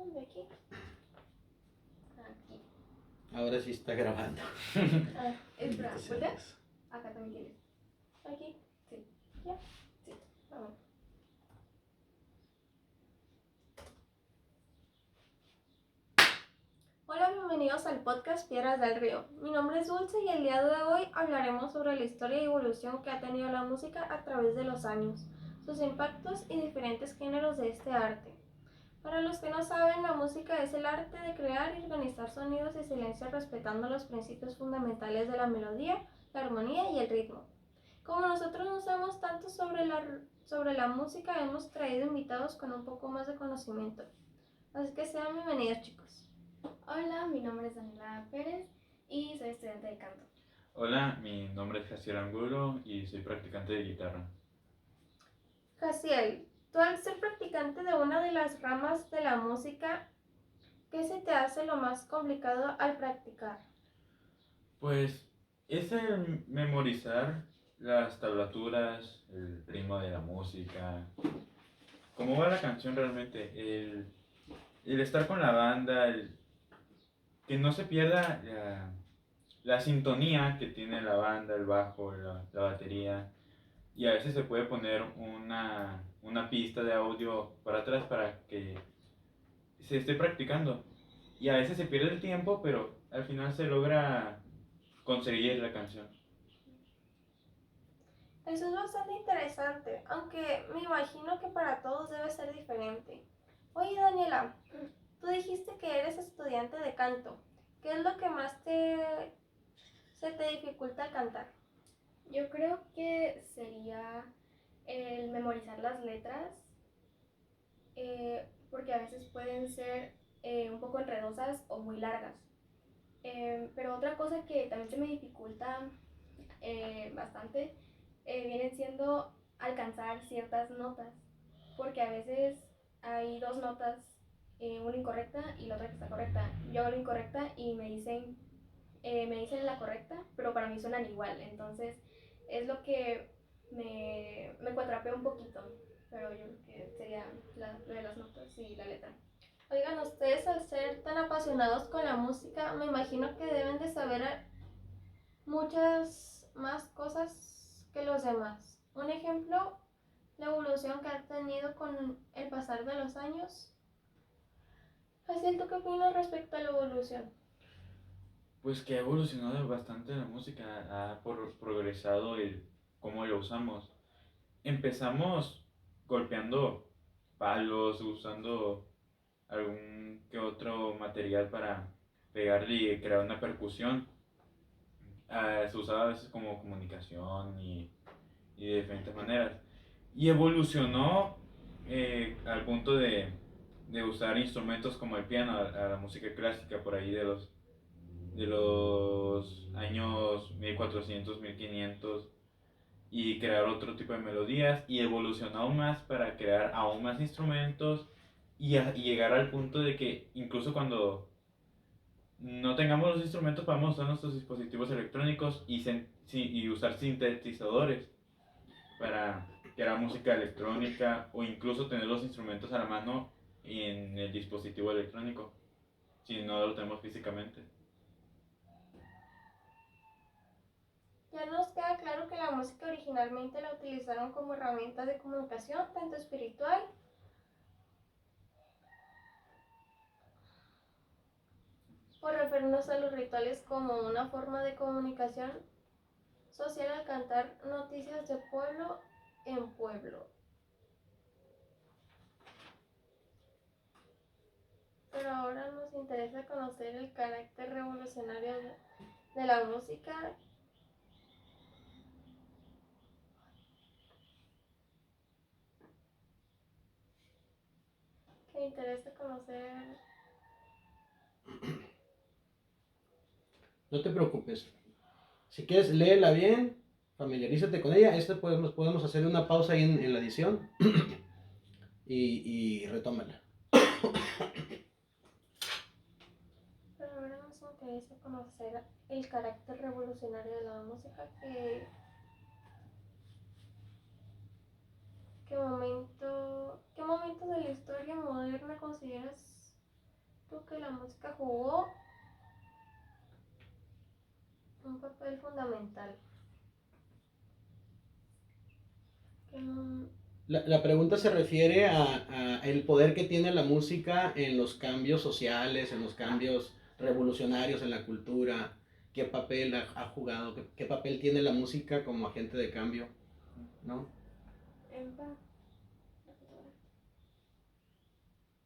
¿Dónde? Aquí. Aquí. Ahora sí está grabando. Espera, ¿voltea? Acá también tienes. Aquí. Sí. ¿Ya? Sí. Vamos. Hola, bienvenidos al podcast Piedras del Río. Mi nombre es Dulce y el día de hoy hablaremos sobre la historia y evolución que ha tenido la música a través de los años, sus impactos y diferentes géneros de este arte. Para los que no saben, la música es el arte de crear y organizar sonidos y silencios respetando los principios fundamentales de la melodía, la armonía y el ritmo. Como nosotros no sabemos tanto sobre la música, hemos traído invitados con un poco más de conocimiento. Así que sean bienvenidos, chicos. Hola, mi nombre es Daniela Pérez y soy estudiante de canto. Hola, mi nombre es Jaciel Angulo y soy practicante de guitarra. Jaciel, tú al ser practicante de una de las ramas de la música, ¿qué se te hace lo más complicado al practicar? Pues es el memorizar las tablaturas, el ritmo de la música, cómo va la canción realmente, el estar con la banda, que no se pierda la sintonía que tiene la banda, el bajo, la batería. Y a veces se puede poner una pista de audio para atrás para que se esté practicando. Y a veces se pierde el tiempo, pero al final se logra conseguir la canción. Eso es bastante interesante, aunque me imagino que para todos debe ser diferente. Oye, Daniela, tú dijiste que eres estudiante de canto. ¿Qué es lo que más se te dificulta al cantar? Yo creo que sería el memorizar las letras, porque a veces pueden ser un poco enredosas o muy largas. Pero otra cosa que también se me dificulta bastante vienen siendo alcanzar ciertas notas, porque a veces hay dos notas, una incorrecta y la otra que está correcta. Yo hago la incorrecta y me dicen la correcta, pero para mí suenan igual. Entonces es lo que me cuatrapea un poquito, pero yo creo que sería lo de las notas y la letra. Oigan, ustedes al ser tan apasionados con la música, me imagino que deben de saber muchas más cosas que los demás. Un ejemplo, la evolución que ha tenido con el pasar de los años. Jaciel, ¿tú qué opinas respecto a la evolución? Pues que ha evolucionado bastante la música, ha progresado el cómo lo usamos. Empezamos golpeando palos, usando algún que otro material para pegarle y crear una percusión. Se usaba a veces como comunicación y de diferentes maneras. Y evolucionó al punto de usar instrumentos como el piano a la música clásica por ahí de los años 1400, 1500 y crear otro tipo de melodías y evolucionó aún más para crear aún más instrumentos y llegar al punto de que incluso cuando no tengamos los instrumentos podemos usar nuestros dispositivos electrónicos y usar sintetizadores para crear música electrónica o incluso tener los instrumentos a la mano en el dispositivo electrónico si no lo tenemos físicamente. Ya nos queda claro que la música originalmente la utilizaron como herramienta de comunicación, tanto espiritual por referirnos a los rituales como una forma de comunicación social al cantar noticias de pueblo en pueblo. Pero ahora nos interesa conocer el carácter revolucionario de la música. Que interesa conocer. No te preocupes. Si quieres, léela bien, familiarízate con ella. Podemos hacerle una pausa ahí en la edición y retómala. Pero ahora nos interesa conocer el carácter revolucionario de la música. ¿Qué momento de la historia moderna consideras tú que la música jugó un papel fundamental? La pregunta se refiere a el poder que tiene la música en los cambios sociales, en los cambios revolucionarios en la cultura. ¿Qué papel ha jugado? ¿Qué papel tiene la música como agente de cambio? ¿No? Empa.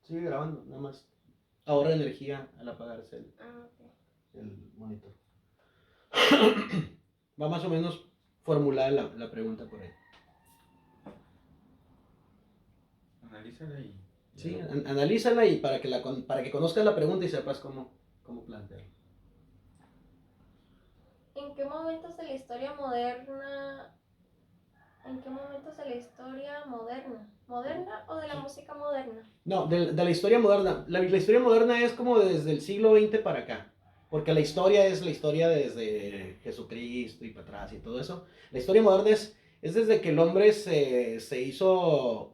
Sigue grabando, nada más. Ahorra energía al apagarse Ok. el monitor. Va más o menos formulada la pregunta por ahí. Analízala y... Sí, analízala y para que conozcas la pregunta y sepas cómo plantearla. ¿En qué momentos de la historia moderna? ¿En qué momentos de la historia moderna? ¿Moderna o de la música moderna? No, de la historia moderna. La historia moderna es como desde el siglo XX para acá. Porque la historia es la historia desde Jesucristo y para atrás y todo eso. La historia moderna es desde que el hombre se hizo...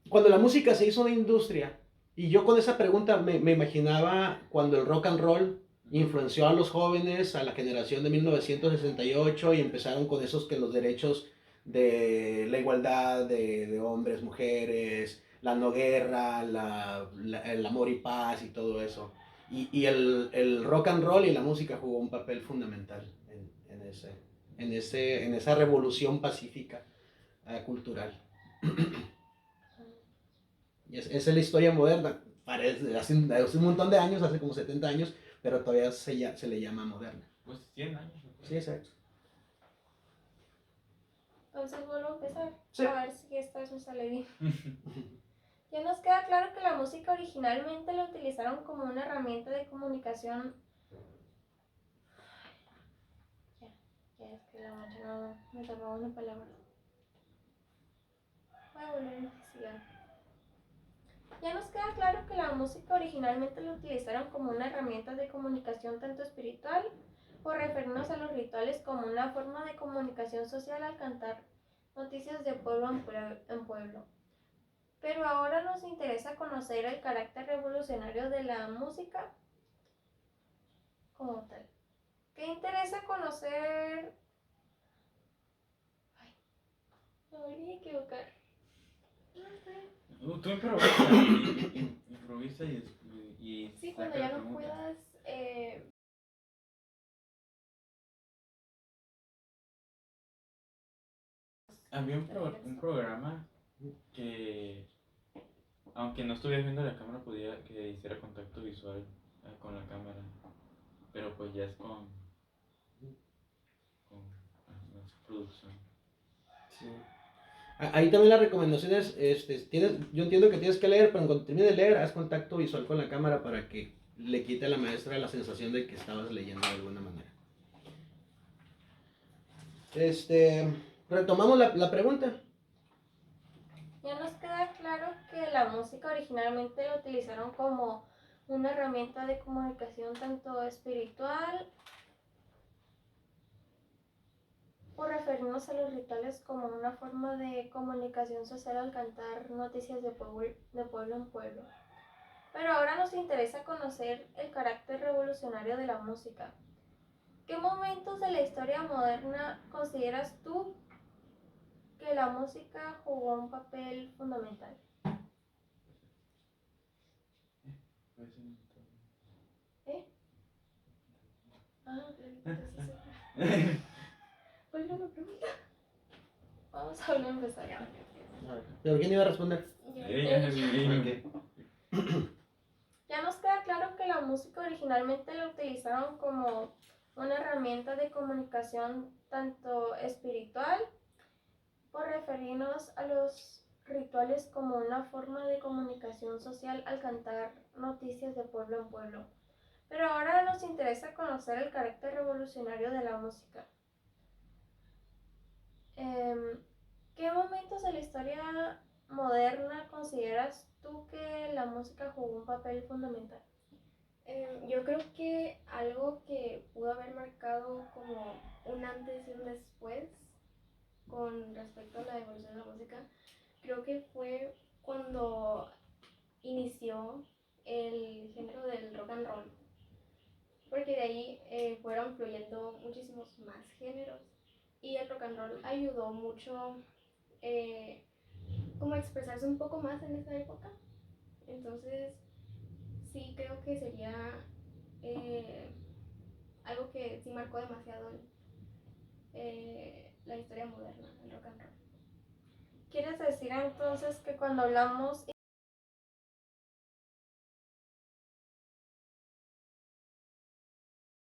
Cuando la música se hizo una industria. Y yo con esa pregunta me imaginaba cuando el rock and roll influenció a los jóvenes, a la generación de 1968 y empezaron con esos que los derechos de la igualdad de hombres, mujeres, la no guerra, el amor y paz y todo eso. Y el rock and roll y la música jugó un papel fundamental en esa revolución pacífica cultural. Y esa es la historia moderna. Parece, hace un montón de años, hace como 70 años, pero todavía se le llama moderna. Pues 100 años. Sí, exacto. Entonces vuelvo a empezar. Sí. A ver si esta vez me sale bien. Ya nos queda claro que la música originalmente la utilizaron como una herramienta de comunicación. Ya es que la mancha no me tapaba una palabra. Voy a volver a investigar. Ya nos queda claro que la música originalmente la utilizaron como una herramienta de comunicación tanto espiritual, por referirnos a los rituales como una forma de comunicación social al cantar noticias de pueblo en pueblo. Pero ahora nos interesa conocer el carácter revolucionario de la música como tal. ¿Qué interesa conocer? Ay, me voy a equivocar. No sé. Tú improvisa y Sí, saca cuando la ya no pregunta. puedas. Había un programa que, aunque no estuviera viendo la cámara, podía que hiciera contacto visual con la cámara. Pero pues ya es con más producción. Sí. Ahí también la recomendación es, yo entiendo que tienes que leer, pero cuando termines de leer, haz contacto visual con la cámara para que le quite a la maestra la sensación de que estabas leyendo de alguna manera. Retomamos la pregunta. Ya nos queda claro que la música originalmente la utilizaron como una herramienta de comunicación tanto espiritual, por referirnos a los rituales como una forma de comunicación social al cantar noticias de pueblo en pueblo. Pero ahora nos interesa conocer el carácter revolucionario de la música. ¿Qué momentos de la historia moderna consideras tú que la música jugó un papel fundamental? ¿Eh? Ah, entonces... ¿Cuál era la pregunta? Vamos a volver a empezar. ¿Pero quién iba a responder? Ya nos queda claro que la música originalmente la utilizaron como una herramienta de comunicación tanto espiritual, por referirnos a los rituales como una forma de comunicación social al cantar noticias de pueblo en pueblo. Pero ahora nos interesa conocer el carácter revolucionario de la música. ¿Qué momentos de la historia moderna consideras tú que la música jugó un papel fundamental? Yo creo que algo que pudo haber marcado como un antes y un después con respecto a la evolución de la música, creo que fue cuando inició el género del rock and roll, porque de ahí fueron fluyendo muchísimos más géneros y el rock and roll ayudó mucho como a expresarse un poco más en esa época. Entonces sí creo que sería algo que sí marcó demasiado la historia moderna, el rock and roll. ¿Quieres decir entonces que cuando hablamos de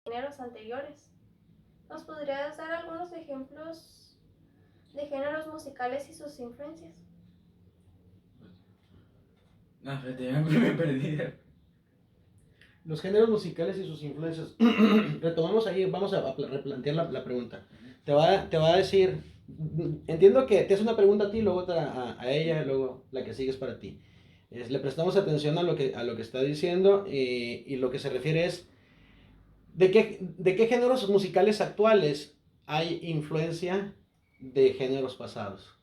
géneros anteriores, nos podrías dar algunos ejemplos de géneros musicales y sus influencias? No, fíjate, me perdí. Los géneros musicales y sus influencias. Retomamos ahí, vamos a replantear la pregunta. Te va a decir, entiendo que te hace una pregunta a ti, luego a ella, luego la que sigue es para ti. Le prestamos atención a lo que está diciendo y lo que se refiere es, ¿de qué géneros musicales actuales hay influencia de géneros pasados?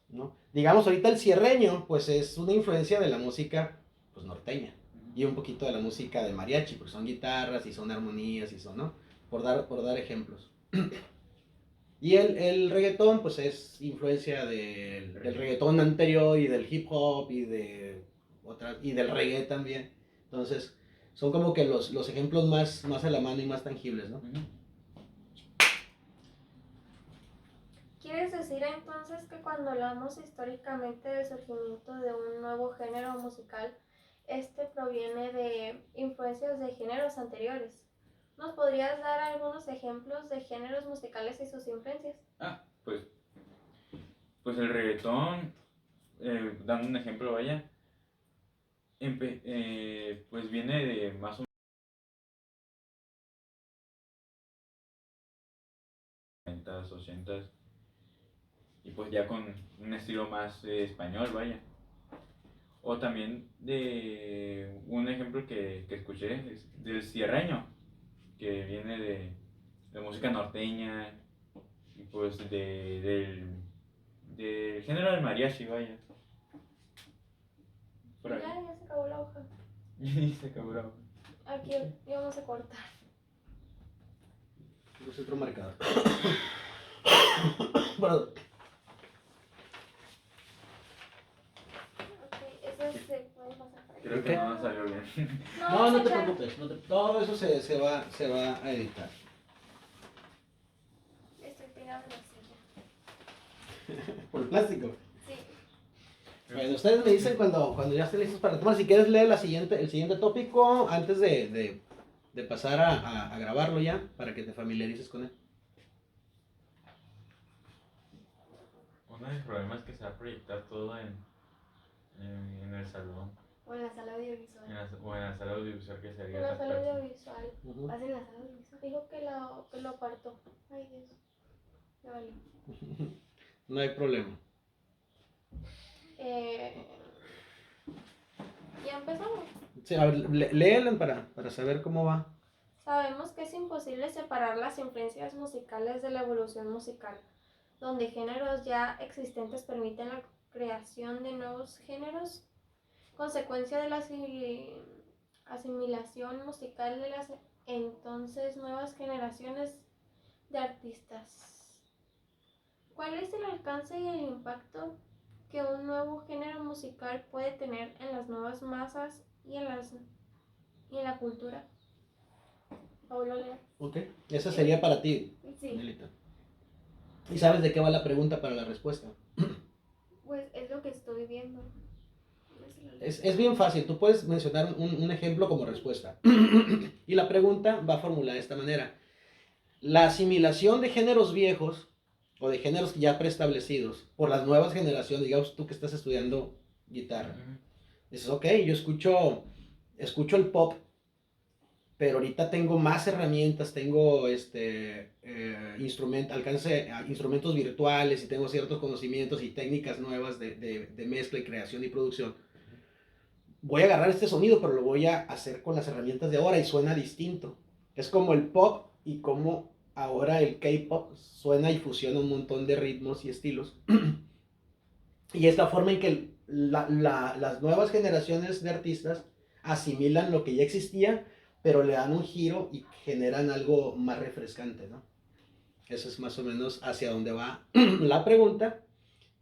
¿No? Digamos, ahorita el cierreño, pues es una influencia de la música pues, norteña y un poquito de la música de mariachi, porque son guitarras y son armonías y son, ¿no? Por dar ejemplos. Y el reggaetón, pues es influencia del reggaetón anterior y del hip hop y y del reggae también. Entonces, son como que los ejemplos más a la mano y más tangibles, ¿no? ¿Quieres decir entonces que cuando hablamos históricamente del surgimiento de un nuevo género musical, este proviene de influencias de géneros anteriores? ¿Nos podrías dar algunos ejemplos de géneros musicales y sus influencias? Pues el reggaetón, dando un ejemplo, vaya, pues viene de más o menos 90s, 80s, y pues ya con un estilo más español, vaya. O también de un ejemplo que escuché, es del cierreño, que viene de música norteña, y pues del género del mariachi, vaya. Por ahí. Ya se acabó la hoja. Y se acabó la hoja. Aquí vamos a cortar. Es otro marcador. Bueno, Eso se puede pasar por aquí. Creo que no salió bien. no te preocupes, todo eso se va a editar. Estoy pegada en la silla. Por el plástico. Sí. Bueno, ustedes me dicen cuando ya estén listos para tomar. Si quieres leer el siguiente tópico antes de pasar a grabarlo ya, para que te familiarices con él. Uno de los problemas es que se va a proyectar todo en el salón. O en la sala audiovisual. O en la sala audiovisual que sería En la esa sala parte. audiovisual. ¿Vas en la sala audiovisual? Dijo que lo apartó. Ay, Dios. Me valió. No hay problema. Ya empezamos. Sí, a ver, léelo para saber cómo va. Sabemos que es imposible separar las influencias musicales de la evolución musical, donde géneros ya existentes permiten la creación de nuevos géneros, consecuencia de la asimilación musical de las entonces nuevas generaciones de artistas. ¿Cuál es el alcance y el impacto que un nuevo género musical puede tener en las nuevas masas y en la cultura? Paulo, lea. Ok, esa sería para ti, Sí, Nelita. ¿Y sabes de qué va la pregunta para la respuesta? pues es lo que estoy viendo. Es bien fácil, tú puedes mencionar un ejemplo como respuesta. Y la pregunta va formulada de esta manera. La asimilación de géneros viejos o de géneros ya preestablecidos por las nuevas generaciones, digamos tú que estás estudiando guitarra. Dices, ok, yo escucho el pop, pero ahorita tengo más herramientas, tengo alcance a instrumentos virtuales y tengo ciertos conocimientos y técnicas nuevas de mezcla y creación y producción. Voy a agarrar este sonido, pero lo voy a hacer con las herramientas de ahora y suena distinto. Es como el pop y como ahora el K-pop suena y fusiona un montón de ritmos y estilos. Y es la forma en que las nuevas generaciones de artistas asimilan lo que ya existía, pero le dan un giro y generan algo más refrescante, ¿no? Eso es más o menos hacia dónde va la pregunta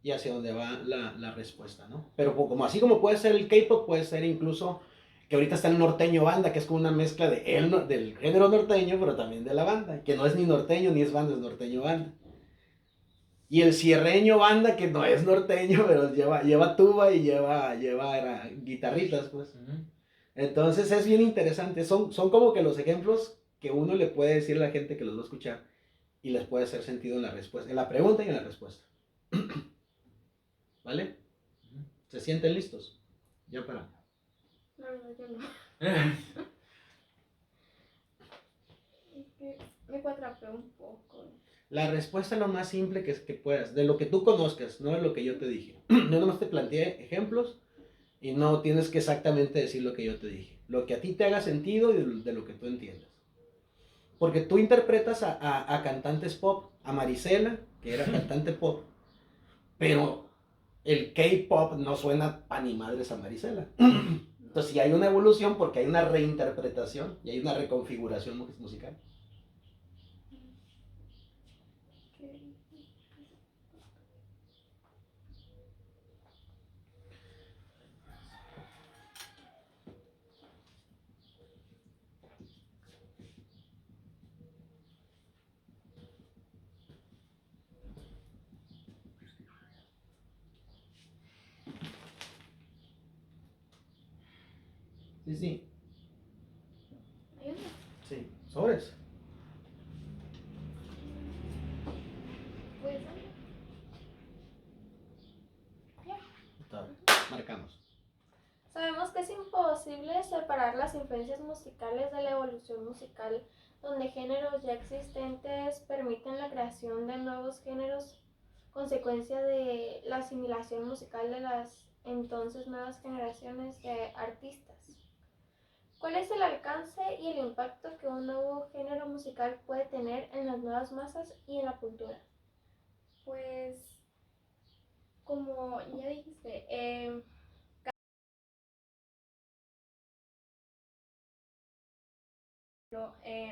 y hacia dónde va la respuesta, ¿no? Pero como así como puede ser el K-pop, puede ser incluso que ahorita está el norteño banda, que es como una mezcla del género norteño, pero también de la banda, que no es ni norteño ni es banda, es norteño banda. Y el cierreño banda, que no es norteño, pero lleva tuba y lleva guitarritas, pues. Ujú. Entonces es bien interesante. Son como que los ejemplos que uno le puede decir a la gente que los va a escuchar y les puede hacer sentido en la respuesta, en la pregunta y en la respuesta. ¿Vale? ¿Se sienten listos? Ya para. La verdad, yo no. Es que me cuatrapeo un poco. La respuesta es lo más simple que puedas, de lo que tú conozcas, no de lo que yo te dije. Yo nomás te planteé ejemplos y no tienes que exactamente decir lo que yo te dije. Lo que a ti te haga sentido y de lo que tú entiendas. Porque tú interpretas a cantantes pop, a Marisela, que era cantante pop, pero el K-pop no suena pa' ni madres a Marisela. Entonces sí hay una evolución porque hay una reinterpretación y hay una reconfiguración musical. Sí, sí. ¿Hay una? Sí, sobres. Pues, Está, marcamos. Sabemos que es imposible separar las influencias musicales de la evolución musical, donde géneros ya existentes permiten la creación de nuevos géneros, consecuencia de la asimilación musical de las entonces nuevas generaciones de artistas. ¿Cuál es el alcance y el impacto que un nuevo género musical puede tener en las nuevas masas y en la cultura? pues, como ya dijiste,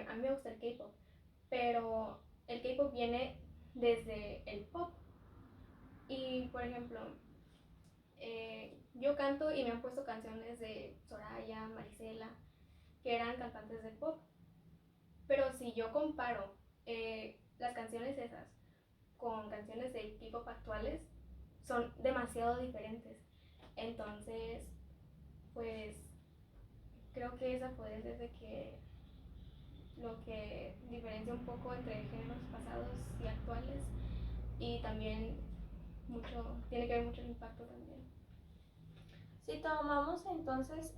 a mí me gusta el K-pop, pero el K-pop viene desde el pop. Y, por ejemplo, yo canto y me han puesto canciones de Soraya, Marisela, que eran cantantes de pop. Pero si yo comparo las canciones esas con canciones de K-pop actuales, son demasiado diferentes. Entonces, pues creo que esa puede ser de que lo que diferencia un poco entre géneros pasados y actuales, y también tiene que ver mucho el impacto también. Si tomamos entonces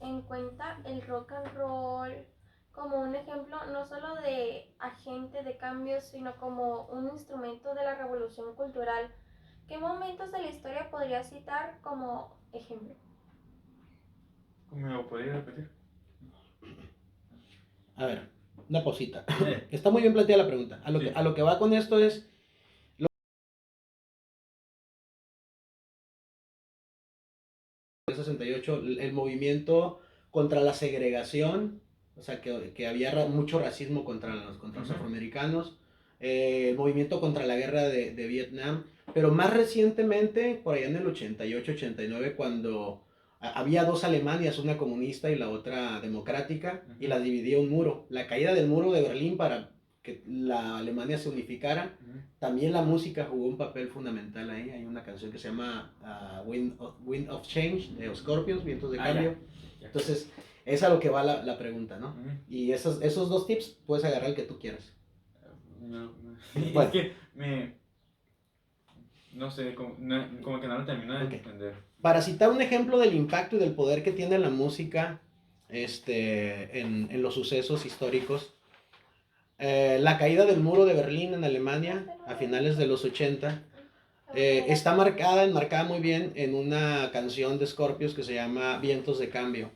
en cuenta el rock and roll como un ejemplo no solo de agente de cambios, sino como un instrumento de la revolución cultural, ¿qué momentos de la historia podrías citar como ejemplo? ¿Me lo podría repetir? A ver, una posita. Está muy bien planteada la pregunta. A lo que va con esto es 68, el movimiento contra la segregación, o sea, que había mucho racismo contra los afroamericanos, el movimiento contra la guerra de Vietnam, pero más recientemente, por allá en el 88, 89, cuando había dos Alemanias, una comunista y la otra democrática, y las dividía un muro. La caída del muro de Berlín para que la Alemania se unificara. También la música jugó un papel fundamental ahí. Hay una canción que se llama Wind of Change de Scorpions, Vientos de Cambio. Ya. Entonces, es a lo que va la pregunta, ¿no? Y esos dos tips puedes agarrar el que tú quieras. No. Bueno. Es que no sé, como que no lo termino de entender. Para citar un ejemplo del impacto y del poder que tiene la música en los sucesos históricos, la caída del muro de Berlín en Alemania a finales de los 80 está enmarcada muy bien en una canción de Scorpions que se llama Vientos de Cambio,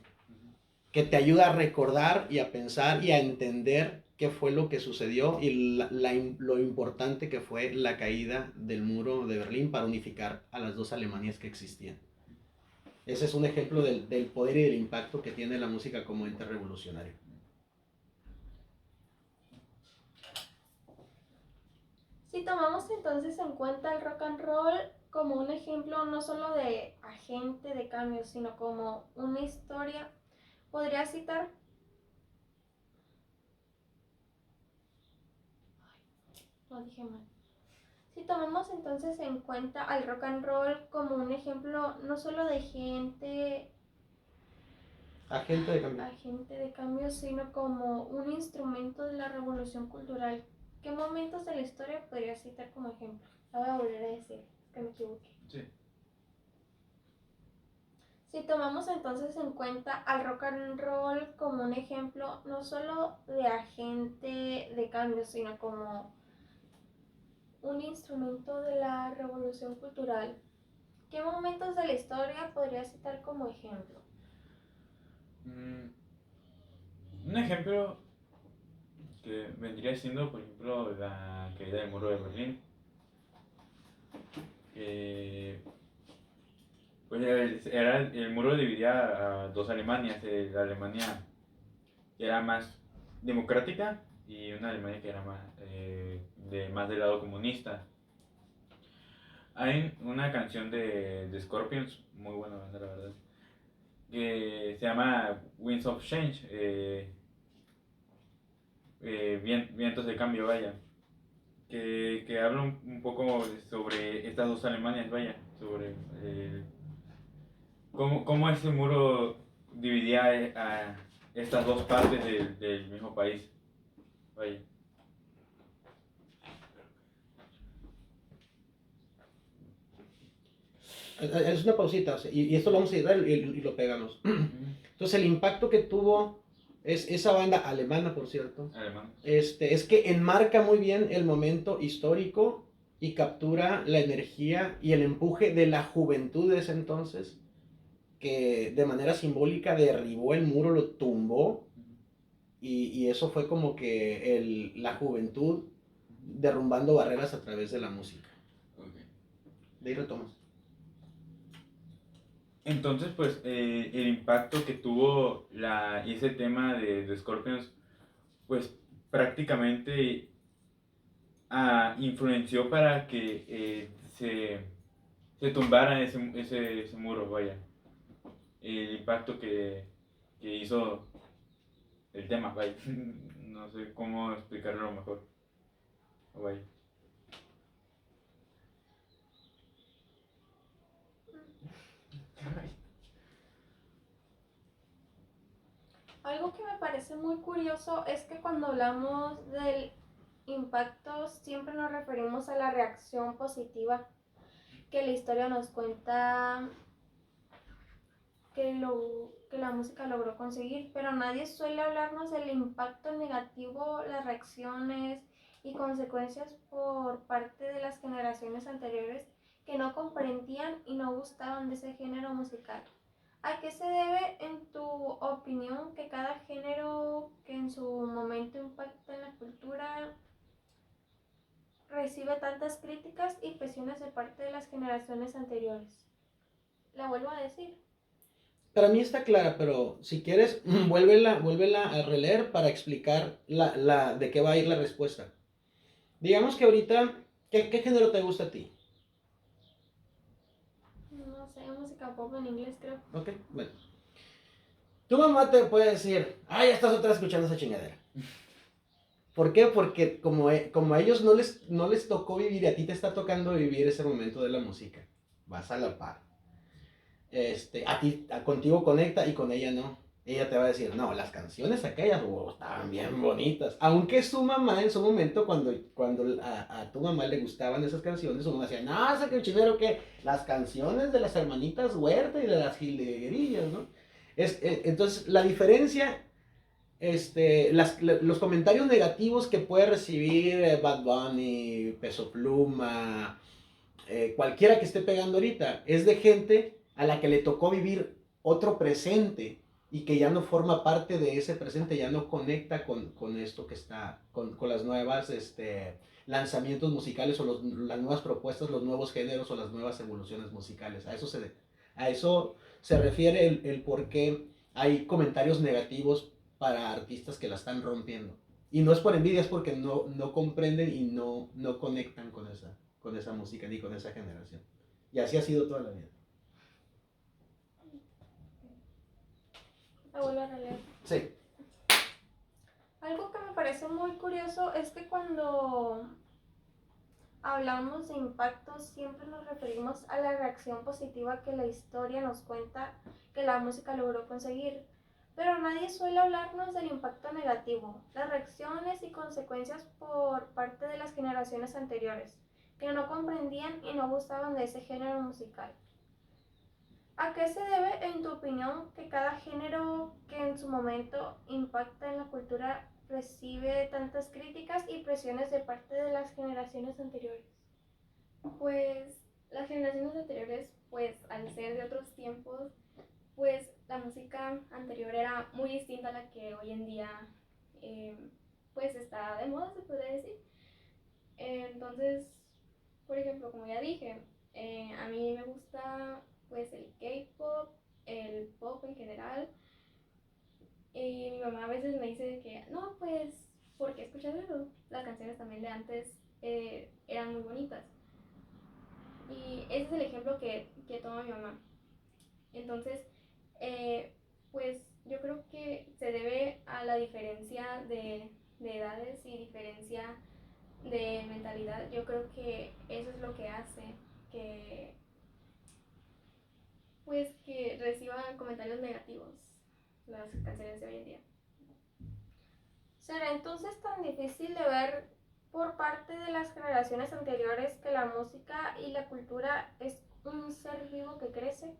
que te ayuda a recordar y a pensar y a entender qué fue lo que sucedió y lo importante que fue la caída del muro de Berlín para unificar a las dos Alemanias que existían. Ese es un ejemplo del poder y del impacto que tiene la música como ente revolucionario. Si tomamos entonces en cuenta el rock and roll como un ejemplo no solo de agente de cambio, sino como una historia, podría citar. Lo dije mal. Si tomamos entonces en cuenta al rock and roll como un ejemplo no solo de agente de cambio, sino como un instrumento de la revolución cultural, ¿qué momentos de la historia podría citar como ejemplo? La voy a volver a decir, es que me equivoqué. Sí. Si tomamos entonces en cuenta al rock and roll como un ejemplo no solo de agente de cambio, sino como un instrumento de la revolución cultural, ¿qué momentos de la historia podría citar como ejemplo? Un ejemplo que vendría siendo, por ejemplo, la caída del muro de Berlín. Pues el muro dividía a dos Alemanias, la Alemania que era más democrática y una Alemania que era más del lado comunista. Hay una canción de Scorpions, muy buena banda la verdad, que se llama Winds of Change, vientos de cambio, vaya, que habla un poco sobre estas dos Alemanias, vaya, sobre cómo ese muro dividía a estas dos partes del mismo país, vaya. Es una pausita, o sea, y esto lo vamos a editar y lo pegamos. Entonces el impacto que tuvo esa banda alemana, por cierto, Alemán. es que enmarca muy bien el momento histórico y captura la energía y el empuje de la juventud de ese entonces, que de manera simbólica derribó el muro, lo tumbó, y eso fue como que la juventud derrumbando barreras a través de la música. Okay. De ahí retomas. Entonces, pues, el impacto que tuvo ese tema de Scorpions, pues, prácticamente influenció para que se tumbara ese muro, vaya. El impacto que hizo el tema, vaya. No sé cómo explicarlo mejor. Vaya. Algo que me parece muy curioso es que cuando hablamos del impacto siempre nos referimos a la reacción positiva que la historia nos cuenta que la música logró conseguir, pero nadie suele hablarnos del impacto negativo, las reacciones y consecuencias por parte de las generaciones anteriores que no comprendían y no gustaban de ese género musical. ¿A qué se debe, en tu opinión, que cada género que en su momento impacta en la cultura recibe tantas críticas y presiones de parte de las generaciones anteriores? La vuelvo a decir. Para mí está clara, pero si quieres, vuélvela a releer para explicar de qué va a ir la respuesta. Digamos que ahorita, ¿qué género te gusta a ti? No sé, música pop en inglés creo. Ok, bueno. Tu mamá te puede decir, ay, ya estás otra vez escuchando esa chingadera. ¿Por qué? Porque como a ellos no les tocó vivir, y a ti te está tocando vivir ese momento de la música. Vas a la par. Contigo conecta y con ella no. Ella te va a decir, no, las canciones aquellas estaban bien bonitas. Aunque su mamá en su momento, cuando a tu mamá le gustaban esas canciones, su mamá decía, no, esa cochinero que las canciones de las hermanitas Huerta y de las jilguerillas, ¿no? Entonces, la diferencia, los comentarios negativos que puede recibir Bad Bunny, Peso Pluma, cualquiera que esté pegando ahorita, es de gente a la que le tocó vivir otro presente y que ya no forma parte de ese presente, ya no conecta con esto que está, con las nuevas lanzamientos musicales o las nuevas propuestas, los nuevos géneros o las nuevas evoluciones musicales. A eso A eso se refiere el por qué hay comentarios negativos para artistas que la están rompiendo. Y no es por envidia, es porque no comprenden y no conectan con esa música ni con esa generación. Y así ha sido toda la vida. La vuelvo a releer. Sí. Algo que me parece muy curioso es que cuando hablamos de impactos siempre nos referimos a la reacción positiva que la historia nos cuenta que la música logró conseguir, pero nadie suele hablarnos del impacto negativo, las reacciones y consecuencias por parte de las generaciones anteriores, que no comprendían y no gustaban de ese género musical. ¿A qué se debe, en tu opinión, que cada género que en su momento impacta en la cultura recibe tantas críticas y presiones de parte de las generaciones anteriores? Pues las generaciones anteriores, pues al ser de otros tiempos, pues la música anterior era muy distinta a la que hoy en día pues está de moda, se podría decir. Entonces, por ejemplo, como ya dije, a mí me gusta pues el K-pop, el pop en general. Y mi mamá a veces me dice que, no, pues, ¿por qué escuchas eso? Las canciones también de antes eran muy bonitas. Y ese es el ejemplo que toma mi mamá. Entonces, pues yo creo que se debe a la diferencia de edades y diferencia de mentalidad. Yo creo que eso es lo que hace que, pues, que reciban comentarios negativos las canciones de hoy en día. ¿Será entonces tan difícil de ver por parte de las generaciones anteriores que la música y la cultura es un ser vivo que crece,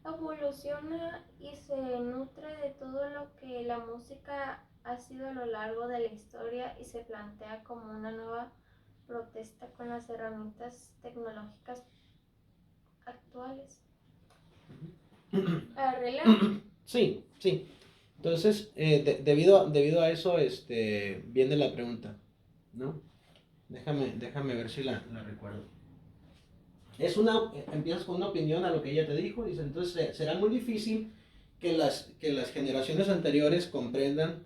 evoluciona y se nutre de todo lo que la música ha sido a lo largo de la historia y se plantea como una nueva protesta con las herramientas tecnológicas actuales? ¿Arregla? Sí, sí. Entonces, debido a eso, viene la pregunta, ¿no? Déjame ver si la recuerdo. Empiezas con una opinión a lo que ella te dijo, dice, entonces será muy difícil que las generaciones anteriores comprendan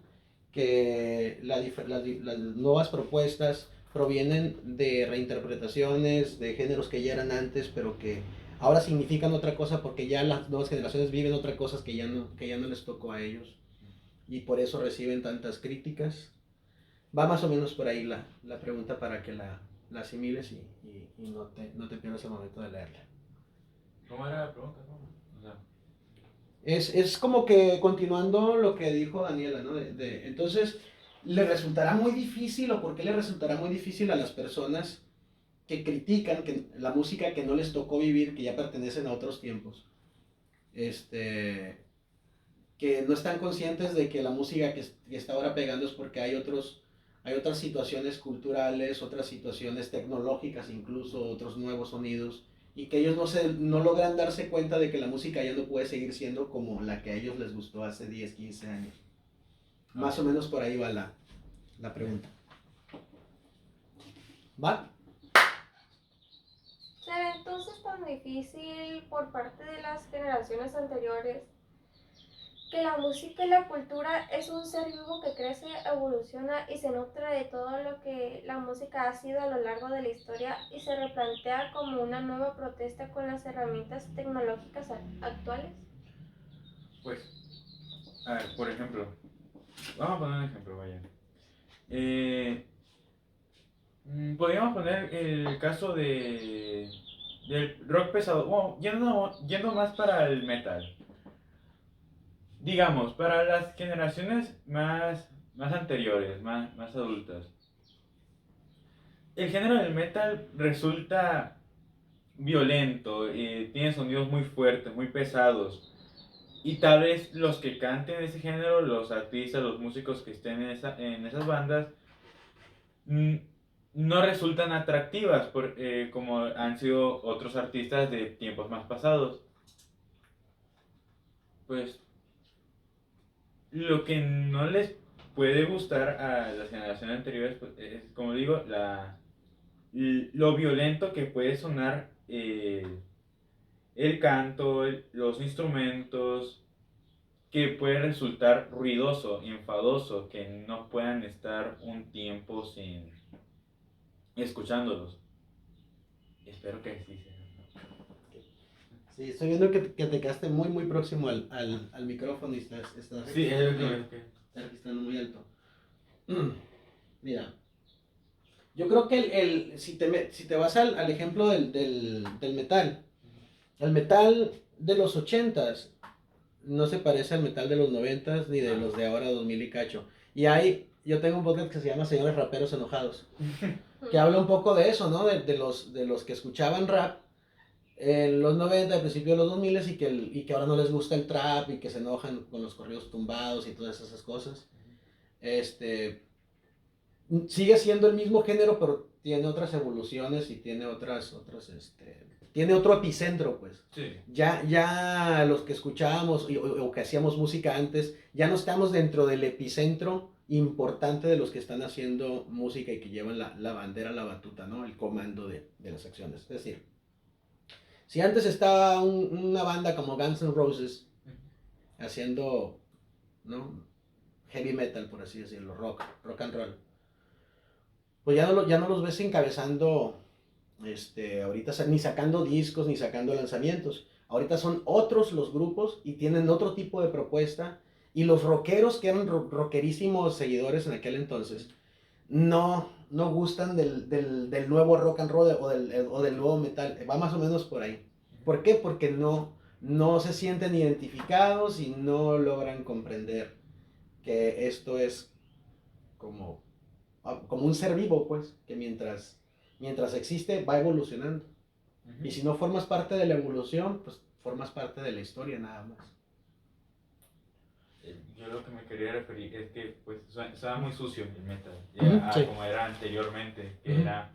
que las nuevas propuestas provienen de reinterpretaciones de géneros que ya eran antes, pero que ahora significan otra cosa porque ya las nuevas generaciones viven otras cosas que ya no les tocó a ellos y por eso reciben tantas críticas. Va más o menos por ahí la pregunta para que la asimiles y no te pierdas el momento de leerla. ¿Cómo era la pregunta? ¿Cómo? O sea, Es como que continuando lo que dijo Daniela, ¿no? Entonces, ¿le resultará muy difícil o por qué le resultará muy difícil a las personas que critican la música que no les tocó vivir, que ya pertenecen a otros tiempos? Que no están conscientes de que la música que está ahora pegando es porque hay otras situaciones culturales, otras situaciones tecnológicas, incluso otros nuevos sonidos, y que ellos no logran darse cuenta de que la música ya no puede seguir siendo como la que a ellos les gustó hace 10, 15 años. Más o menos por ahí va la pregunta. ¿Va? ¿Será entonces tan difícil por parte de las generaciones anteriores que la música y la cultura es un ser vivo que crece, evoluciona y se nutre de todo lo que la música ha sido a lo largo de la historia y se replantea como una nueva protesta con las herramientas tecnológicas actuales? pues, a ver, por ejemplo, vamos a poner un ejemplo, vaya. Podríamos poner el caso del rock pesado, bueno, yendo más para el metal. Digamos, para las generaciones más anteriores, más adultas, el género del metal resulta violento, tiene sonidos muy fuertes, muy pesados. Y tal vez los que canten ese género, los artistas, los músicos que estén en esas bandas, no resultan atractivas como han sido otros artistas de tiempos más pasados. Pues lo que no les puede gustar a las generaciones anteriores pues, es, como digo, lo violento que puede sonar el canto, los instrumentos, que puede resultar ruidoso, enfadoso, que no puedan estar un tiempo sin escuchándolos. Espero que sí sea. Sí, estoy viendo que te quedaste muy, muy próximo al micrófono y estás Sí, es lo que... estás registrando muy alto. Mira, yo creo que si te vas al ejemplo del metal, el metal de los 80s no se parece al metal de los 90s ni de los de ahora 2000 y cacho. Y yo tengo un podcast que se llama Señores Raperos Enojados, que habla un poco de eso, ¿no? De los que escuchaban rap en los 90, al principio de los 2000 y que ahora no les gusta el trap y que se enojan con los corridos tumbados y todas esas cosas. Este, Sigue siendo el mismo género, pero tiene otras evoluciones y tiene tiene otro epicentro, pues. Sí. Ya los que escuchábamos o que hacíamos música antes, ya no estamos dentro del epicentro importante de los que están haciendo música y que llevan la bandera, la batuta, ¿no? El comando de las acciones. Es decir, si antes estaba una banda como Guns N' Roses haciendo, ¿no? Heavy metal, por así decirlo, rock and roll, pues ya no los ves encabezando ahorita ni sacando discos ni sacando lanzamientos. Ahorita son otros los grupos y tienen otro tipo de propuesta. Y los rockeros que eran rockerísimos seguidores en aquel entonces no gustan del nuevo rock and roll o del nuevo metal. Va más o menos por ahí. ¿Por qué? Porque no se sienten identificados y no logran comprender que esto es como un ser vivo, pues, que mientras existe va evolucionando. Y si no formas parte de la evolución, pues formas parte de la historia nada más. Yo lo que me quería referir es que pues estaba muy sucio el metal, Sí. como era anteriormente, que era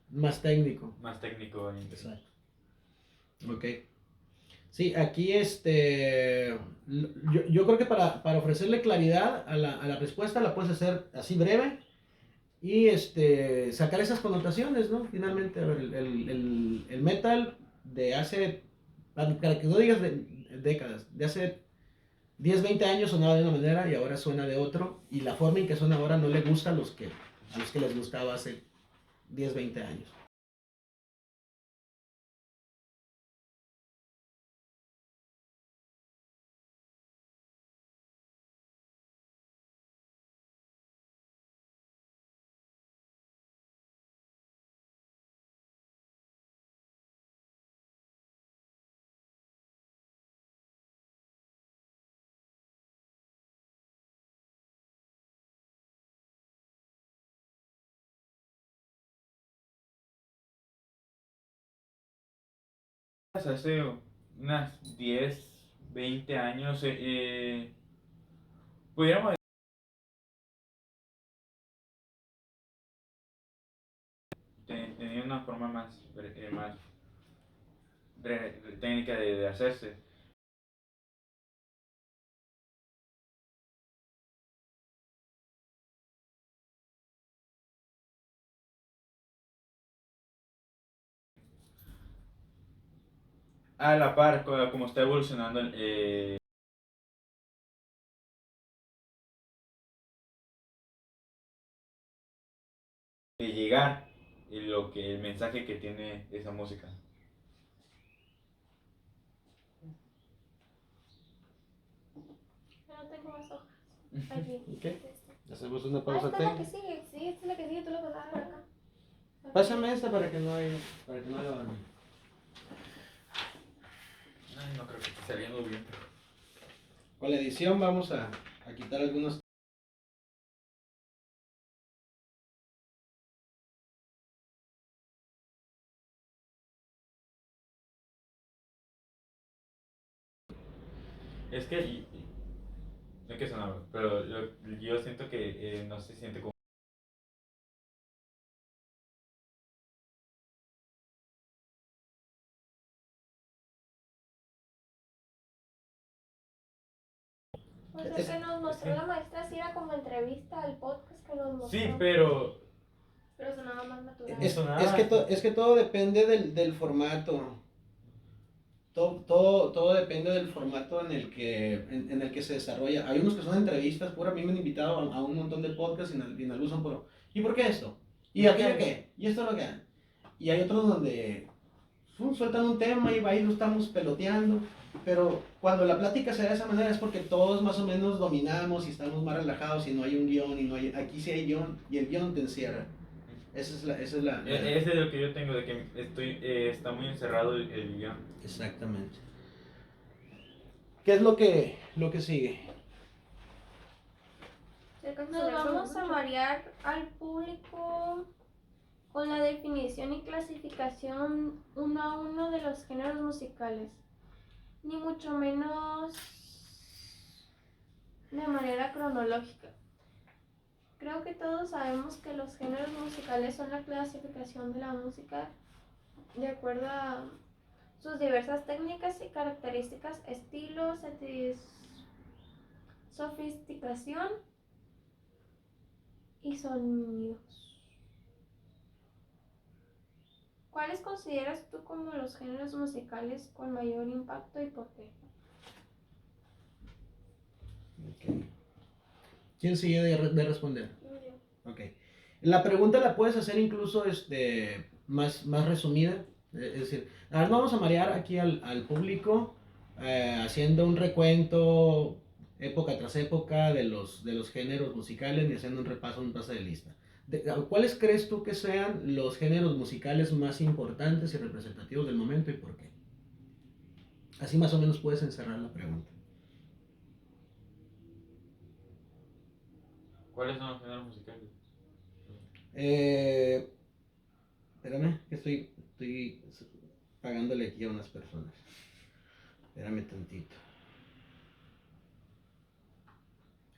Más técnico. más técnico. Exacto. Ok. Sí, aquí yo creo que para ofrecerle claridad a la respuesta la puedes hacer así breve y sacar esas connotaciones, ¿no? Finalmente, a ver, el metal de hace, para que no digas décadas, de hace 10 20 años sonaba de una manera y ahora suena de otro, y la forma en que suena ahora no le gusta a los que les gustaba hace 10 20 años. Hace unas 10 20 años, pudiéramos tenía una forma más técnica de hacerse. A la par, como está evolucionando de llegar el mensaje que tiene esa música. Ya no tengo más hojas. Aquí. Ok. Hacemos una Ah, pausa esta es la que técnica. sigue. Sí, esta es la que sigue, tú la pasas por acá. Pásame esta para que no haya dormir. Ay, no creo que esté saliendo bien. Con la edición vamos a quitar algunos. Es que, no es que sonaba, pero yo siento que no se siente como... Pues el que nos mostró la maestra sí era como entrevista al podcast que nos mostró. Sí, pero Pero sonaba más natural. Es que todo depende del formato. todo depende del formato en el que se desarrolla. Hay unos que son entrevistas, a mí me han invitado a un montón de podcasts y en algunos son puro, ¿y por qué esto? ¿Y aquello qué? ¿Y esto lo que? Y hay otros donde sueltan un tema y ahí lo estamos peloteando, pero cuando la plática se da de esa manera es porque todos más o menos dominamos y estamos más relajados y no hay un guión y no hay, aquí sí hay guión y el guión te encierra. Esa es la... Ese es lo que yo tengo, de que está muy encerrado el guión. Exactamente. ¿Qué es lo que sigue? Nos vamos a marear al público con la definición y clasificación uno a uno de los géneros musicales, ni mucho menos de manera cronológica. Creo que todos sabemos que los géneros musicales son la clasificación de la música de acuerdo a sus diversas técnicas y características, estilos, sofisticación y sonidos. ¿Cuáles consideras tú como los géneros musicales con mayor impacto y por qué? Okay. ¿Quién sigue de responder? Yo. Ok. La pregunta la puedes hacer incluso más resumida. Es decir, ahora vamos a marear aquí al público haciendo un recuento época tras época de los géneros musicales y haciendo un repaso, un pase de lista. ¿Cuáles crees tú que sean los géneros musicales más importantes y representativos del momento y por qué? Así más o menos puedes encerrar la pregunta. ¿Cuáles son los géneros musicales? Espérame, que estoy pagándole aquí a unas personas. Espérame tantito.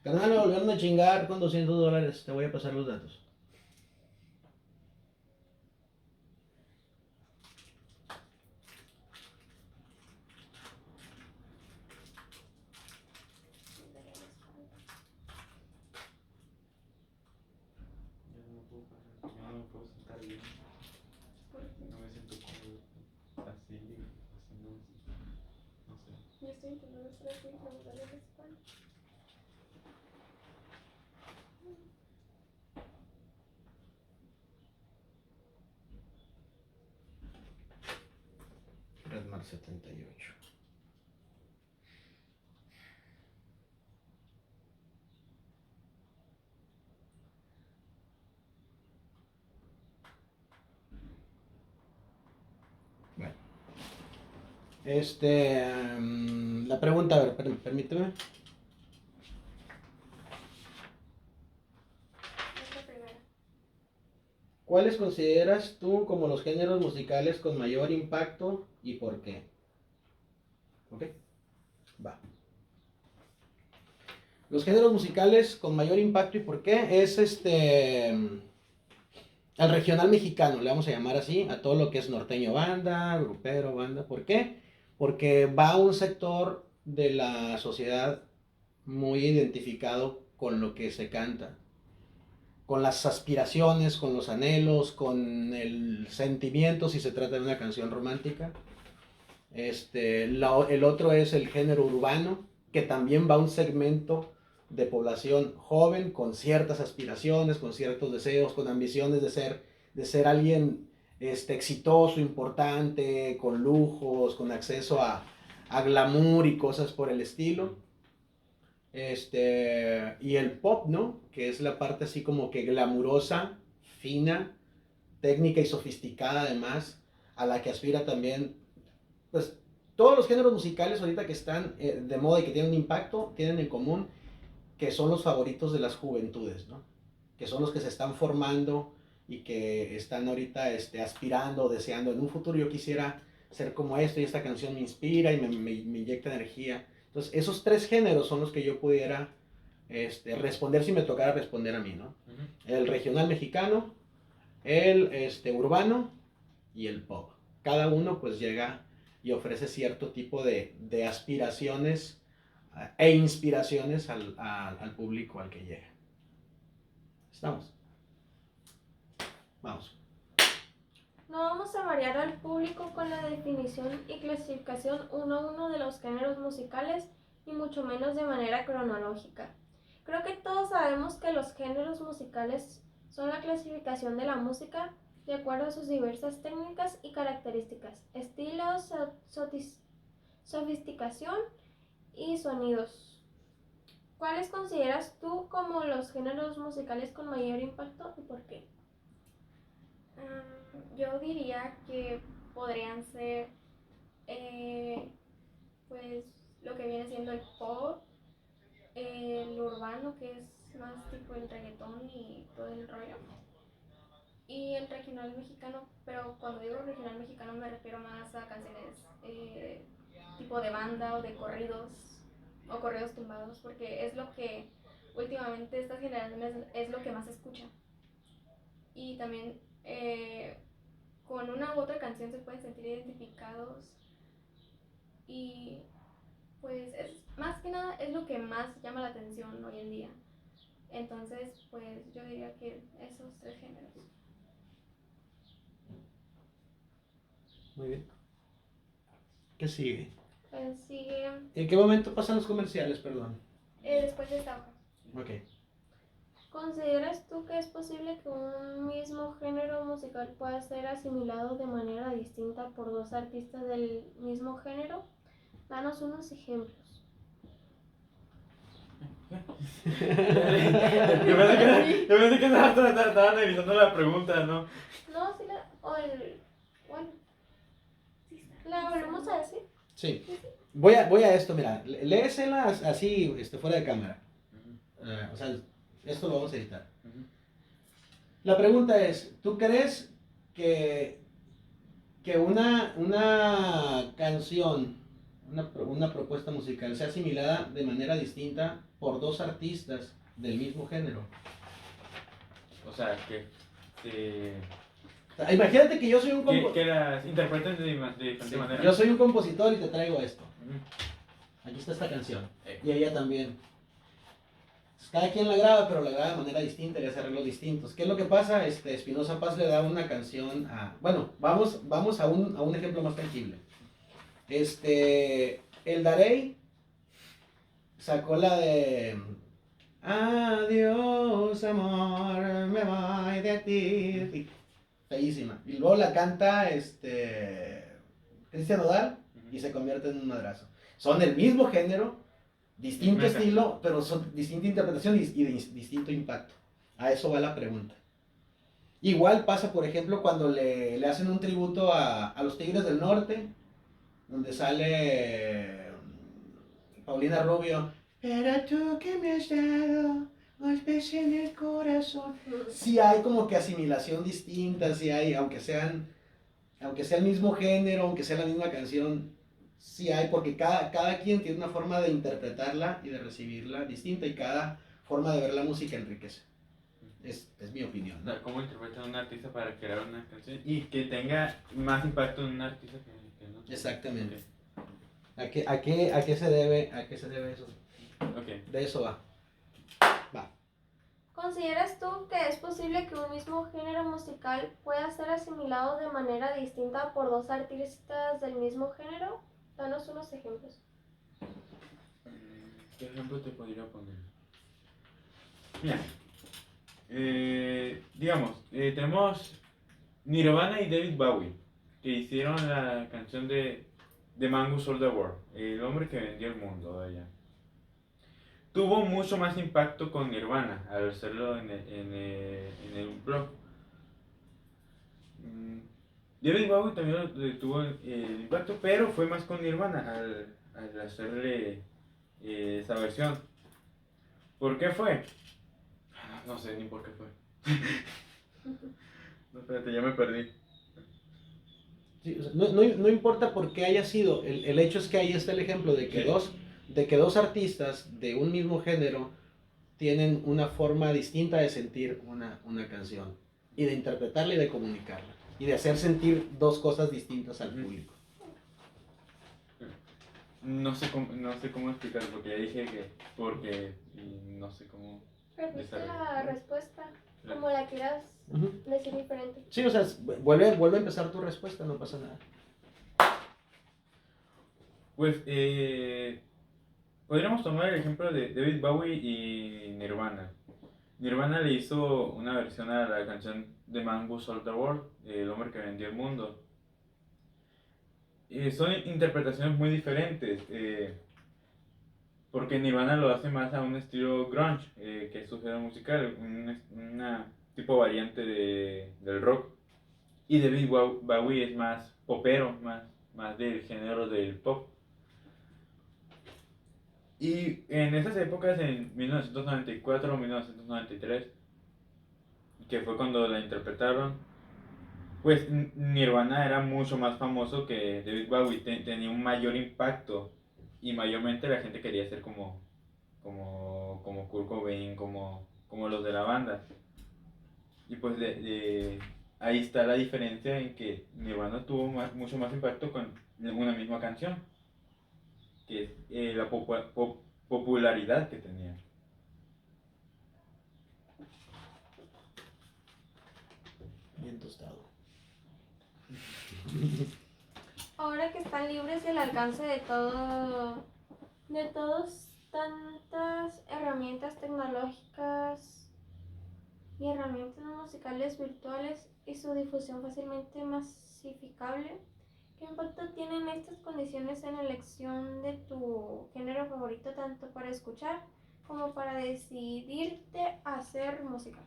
Carnal, me volvieron a chingar con $200. Te voy a pasar los datos. Yo no me puedo sentar bien. No me siento cómodo así, haciendo no sé. Yo estoy intentando estar así, pero me duele la espalda. Redmar 78. Bueno. La pregunta, a ver, permíteme. Esta primera. ¿Cuáles consideras tú como los géneros musicales con mayor impacto y por qué? ¿Ok? Va. Los géneros musicales con mayor impacto y por qué es el regional mexicano, le vamos a llamar así, a todo lo que es norteño banda, grupero banda. ¿Por qué? Porque va a un sector de la sociedad muy identificado con lo que se canta, con las aspiraciones, con los anhelos, con el sentimiento, si se trata de una canción romántica. El otro es el género urbano, que también va a un segmento de población joven con ciertas aspiraciones, con ciertos deseos, con ambiciones de ser alguien exitoso, importante, con lujos, con acceso a glamour y cosas por el estilo. Y el pop, ¿no? Que es la parte así como que glamurosa, fina, técnica y sofisticada además, a la que aspira también, pues todos los géneros musicales ahorita que están de moda y que tienen un impacto, tienen en común que son los favoritos de las juventudes, ¿no? Que son los que se están formando y que están ahorita aspirando, deseando, en un futuro yo quisiera ser como esto y esta canción me inspira y me inyecta energía. Entonces, esos tres géneros son los que yo pudiera responder si me tocara responder a mí, ¿no? El regional mexicano, el urbano y el pop. Cada uno pues llega y ofrece cierto tipo de aspiraciones e inspiraciones al público al que llega. ¿Estamos? Vamos. No vamos a marear al público con la definición y clasificación uno a uno de los géneros musicales, ni mucho menos de manera cronológica. Creo que todos sabemos que los géneros musicales son la clasificación de la música de acuerdo a sus diversas técnicas y características, estilos, sofisticación y sonidos. ¿Cuáles consideras tú como los géneros musicales con mayor impacto y por qué? Yo diría que podrían ser pues lo que viene siendo el pop, el urbano, que es más tipo el reggaetón y todo el rollo, y el regional mexicano, pero cuando digo regional mexicano me refiero más a canciones tipo de banda o de corridos o corridos tumbados, porque es lo que últimamente estas generaciones es lo que más se escucha. Y también con una u otra canción se pueden sentir identificados y pues es más que nada es lo que más llama la atención hoy en día. Entonces, pues yo diría que esos tres géneros. Muy bien. ¿Qué sigue? Pues sigue. ¿En qué momento pasan los comerciales, perdón? Después de esta hoja. Ok. ¿Consideras tú que es posible que un mismo género musical pueda ser asimilado de manera distinta por dos artistas del mismo género? Danos unos ejemplos. Yo pensé que estaba analizando la pregunta, ¿no? No, sí la... o el... Bueno, ¿la volvemos a decir? Sí. Voy a esto, mira. Léeselas así, fuera de cámara. O sea, esto lo vamos a editar. La pregunta es, ¿tú crees que una canción, una propuesta musical sea asimilada de manera distinta por dos artistas del mismo género? O sea, que O sea, imagínate que yo soy un que las interpreten de diferente manera. Yo soy un compositor y te traigo esto. Ujú. Aquí está esta canción. Y ella también. Cada quien la graba, pero la graba de manera distinta y hace arreglos distintos. ¿Qué es lo que pasa? Espinoza Paz le da una canción a... Bueno, vamos a un ejemplo más tangible. El Darey sacó la de... Adiós, amor, me voy de ti. Feísima. Y luego la canta Cristian Nodal y se convierte en un madrazo. Son del mismo género, distinto estilo, pero son distinta interpretación y distinto impacto. A eso va la pregunta. Igual pasa, por ejemplo, cuando le hacen un tributo a los Tigres del Norte, donde sale Paulina Rubio. Pero tú que me has dado golpes en el corazón. Sí hay como que asimilación distinta, sí hay, aunque sea el mismo género, aunque sea la misma canción, sí hay, porque cada quien tiene una forma de interpretarla y de recibirla distinta y cada forma de ver la música enriquece. Es mi opinión, ¿no? ¿Cómo interpretan un artista para crear una canción y que tenga más impacto en un artista que no? Exactamente. Okay. ¿A qué se debe eso? Okay. De eso va. ¿Consideras tú que es posible que un mismo género musical pueda ser asimilado de manera distinta por dos artistas del mismo género? Danos unos ejemplos. ¿Qué ejemplo te podría poner? Mira, digamos, tenemos Nirvana y David Bowie, que hicieron la canción de The Man Who Sold the World, el hombre que vendió el mundo de allá. Tuvo mucho más impacto con Nirvana al hacerlo en el blog. David Bowie también tuvo el impacto, pero fue más con Nirvana al hacerle esa versión. ¿Por qué fue? No sé ni por qué fue. No, espérate, ya me perdí. Sí, o sea, no importa por qué haya sido, el hecho es que ahí está el ejemplo de que dos artistas de un mismo género tienen una forma distinta de sentir una canción y de interpretarla y de comunicarla y de hacer sentir dos cosas distintas al público. No sé cómo explicarlo porque ya dije que porque y no sé cómo Repite la respuesta. Como la quieras Ujú. decir diferente. Sí, o sea, vuelve a empezar tu respuesta, no pasa nada. Pues podríamos tomar el ejemplo de David Bowie y Nirvana. Nirvana le hizo una versión a la canción The Man Who Sold the World, El hombre que vendió el mundo. Son interpretaciones muy diferentes, porque Nirvana lo hace más a un estilo grunge, que es su género musical, una tipo variante del rock. Y David Bowie es más popero, más del género del pop. Y en esas épocas, en 1994 o 1993, que fue cuando la interpretaron, pues Nirvana era mucho más famoso que David Bowie, tenía un mayor impacto y mayormente la gente quería ser como Kurt Cobain, como los de la banda. Y pues ahí está la diferencia en que Nirvana tuvo mucho más impacto con una misma canción, que es la popularidad que tenía. Bien tostado. Ahora que están libres y al alcance de todos tantas herramientas tecnológicas y herramientas musicales virtuales y su difusión fácilmente masificable, ¿qué impacto tienen estas condiciones en la elección de tu género favorito tanto para escuchar como para decidirte a hacer música?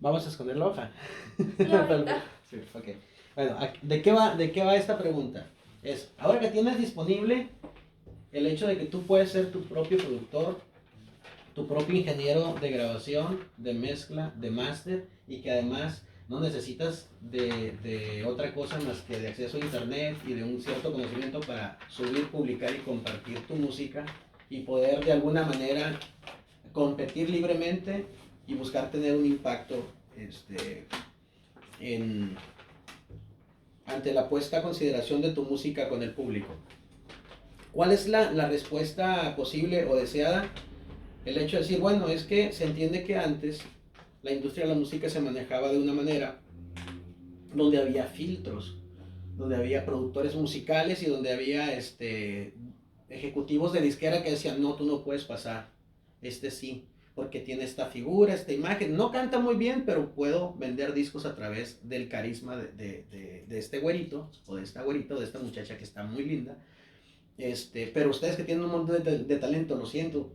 Vamos a esconder la hoja. Sí, ahorita. Sí, ok. Bueno, ¿de qué va esta pregunta? Es, ahora que tienes disponible el hecho de que tú puedes ser tu propio productor, tu propio ingeniero de grabación, de mezcla, de máster, y que además no necesitas de otra cosa más que de acceso a internet y de un cierto conocimiento para subir, publicar y compartir tu música y poder de alguna manera competir libremente y buscar tener un impacto ante la puesta a consideración de tu música con el público. ¿Cuál es la respuesta posible o deseada? El hecho de decir, bueno, es que se entiende que antes la industria de la música se manejaba de una manera donde había filtros, donde había productores musicales y donde había ejecutivos de disquera que decían, no, tú no puedes pasar, sí, porque tiene esta figura, esta imagen, no canta muy bien, pero puedo vender discos a través del carisma de este güerito, o de esta güerita, o de esta muchacha que está muy linda, pero ustedes que tienen un montón de talento, lo siento,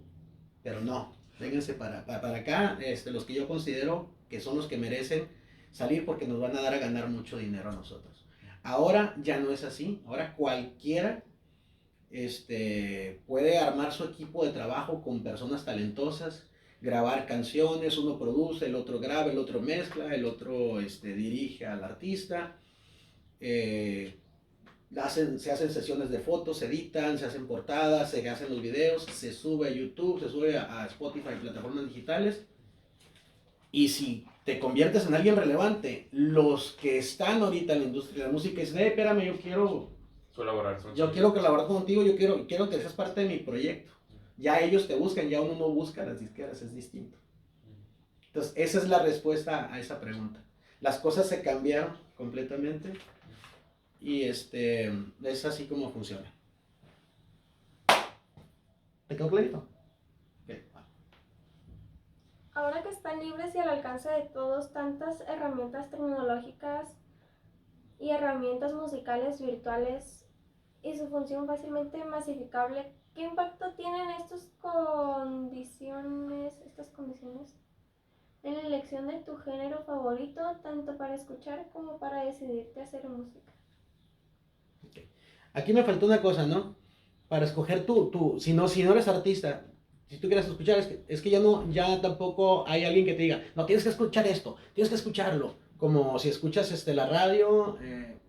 pero no, vénganse para acá, los que yo considero que son los que merecen salir porque nos van a dar a ganar mucho dinero a nosotros. Ahora ya no es así, ahora cualquiera puede armar su equipo de trabajo con personas talentosas, grabar canciones, uno produce, el otro graba, el otro mezcla, el otro dirige al artista, se hacen sesiones de fotos, se editan, se hacen portadas, se hacen los videos, se sube a YouTube, se sube a Spotify, plataformas digitales. Y si te conviertes en alguien relevante, los que están ahorita en la industria de la música dicen, espérame, yo quiero colaborar contigo, yo quiero que seas parte de mi proyecto. Ya ellos te buscan, ya uno no busca las disqueras, es distinto. Entonces, esa es la respuesta a esa pregunta. Las cosas se cambiaron completamente. Y es así como funciona. ¿Te quedó clarito? Okay. Ahora que están libres y al alcance de todos tantas herramientas tecnológicas y herramientas musicales virtuales y su función fácilmente masificable, ¿qué impacto tienen estas condiciones en la elección de tu género favorito, tanto para escuchar como para decidirte a hacer música? Okay. Aquí me faltó una cosa, ¿no? Para escoger si no eres artista, si tú quieres escuchar, es que ya tampoco hay alguien que te diga, no, tienes que escuchar esto, tienes que escucharlo. Como si escuchas la radio,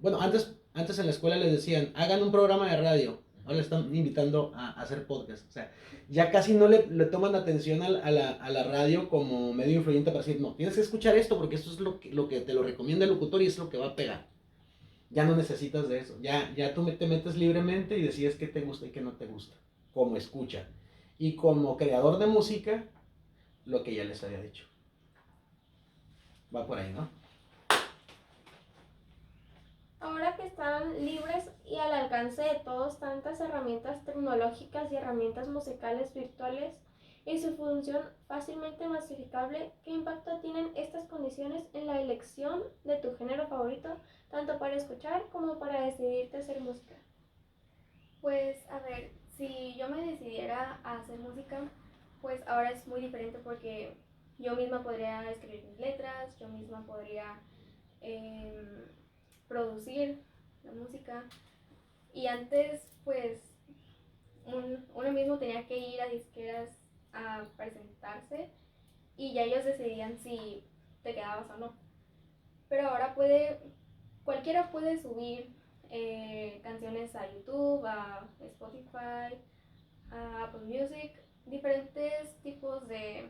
bueno, antes en la escuela les decían, hagan un programa de radio, ahora le están invitando a hacer podcast. O sea, ya casi no le toman atención a la radio como medio influyente para decir, no, tienes que escuchar esto porque esto es lo que te lo recomienda el locutor y es lo que va a pegar. Ya no necesitas de eso, ya tú te metes libremente y decides qué te gusta y qué no te gusta, como escucha. Y como creador de música, lo que ya les había dicho. Va por ahí, ¿no? Ahora que están libres y al alcance de todos tantas herramientas tecnológicas y herramientas musicales virtuales y su función fácilmente masificable, ¿qué impacto tienen estas condiciones en la elección de tu género favorito, tanto para escuchar como para decidirte a hacer música? Pues a ver, si yo me decidiera a hacer música, pues ahora es muy diferente porque yo misma podría escribir mis letras, yo misma podría em, producir la música. Y antes, pues, uno mismo tenía que ir a disqueras a presentarse y ya ellos decidían si te quedabas o no. Pero ahora cualquiera puede subir canciones a YouTube, a Spotify, a Apple Music, diferentes tipos se